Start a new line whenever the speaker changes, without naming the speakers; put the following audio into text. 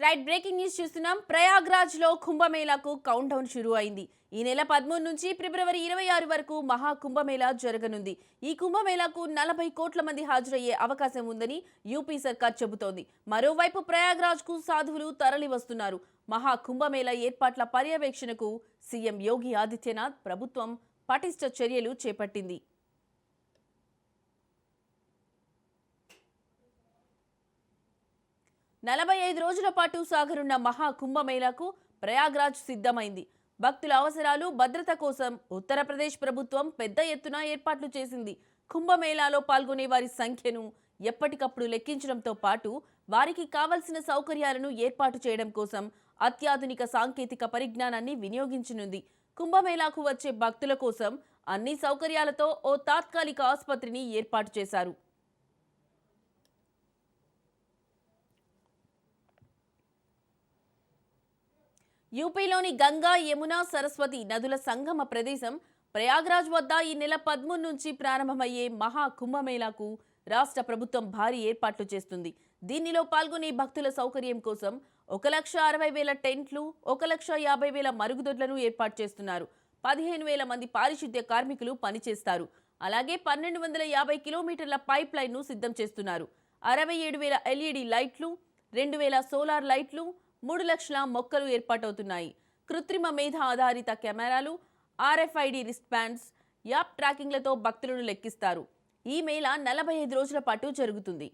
Right breaking news చూస్తున్నాం. ప్రయాగ్రాజ్ లో కుంభమేళాకు count down షురూ అయింది. ఈ నెల 13 నుంచి ఫిబ్రవరి 26 వరకు మహా కుంభమేళా జరగనుంది. ఈ కుంభమేళాకు 40 కోట్ల మంది హాజరయ్యే అవకాశం ఉందని యూపీ సర్కార్ చెబుతోంది. మరోవైపు ప్రయాగ్రాజ్ కు సాధువులు తరలి వస్తున్నారు. మహా కుంభమేళా ఏర్పాట్ల పర్యవేక్షణకు సీఎం యోగి ఆదిత్యనాథ్ ప్రభుత్వం పటిష్ట చర్యలు చేపట్టింది. 45 రోజుల పాటు సాగనున్న మహా కుంభమేళాకు ప్రయాగ్రాజ్ సిద్ధమైంది. భక్తుల అవసరాలు, భద్రత కోసం ఉత్తరప్రదేశ్ ప్రభుత్వం పెద్ద ఎత్తున ఏర్పాట్లు చేసింది. కుంభమేళాలో పాల్గొనే వారి సంఖ్యను ఎప్పటికప్పుడు లెక్కించడంతో పాటు వారికి కావలసిన సౌకర్యాలను ఏర్పాటు చేయడం కోసం అత్యాధునిక సాంకేతిక పరిజ్ఞానాన్ని వినియోగించనుంది. కుంభమేళాకు వచ్చే భక్తుల కోసం అన్ని సౌకర్యాలతో ఓ తాత్కాలిక ఆసుపత్రిని ఏర్పాటు చేశారు. యూపీలోని గంగా, యమున, సరస్వతి నదుల సంగమ ప్రదేశం ప్రయాగ్రాజ్ వద్ద ఈ నెల 13 నుంచి ప్రారంభమయ్యే మహా కుంభమేళాకు రాష్ట్ర ప్రభుత్వం భారీ ఏర్పాట్లు చేస్తుంది. దీనిలో పాల్గొనే భక్తుల సౌకర్యం కోసం 1,60,000 టెంట్లు, 1,50,000 మరుగుదొడ్లను ఏర్పాటు చేస్తున్నారు. 15,000 మంది పారిశుద్ధ్య కార్మికులు పనిచేస్తారు. అలాగే 1,250 కిలోమీటర్ల పైప్ లైన్ను సిద్ధం చేస్తున్నారు. 67,000 ఎల్ఈడి లైట్లు, 2,000 సోలార్ లైట్లు, 3 లక్షల మొక్కలు ఏర్పాటవుతున్నాయి. కృత్రిమ మేధ ఆధారిత కెమెరాలు, ఆర్ఎఫ్ఐడి రిస్ట్ బ్యాండ్స్, యాప్ ట్రాకింగ్లతో భక్తులను లెక్కిస్తారు. ఈ మేళా 45 రోజుల పాటు జరుగుతుంది.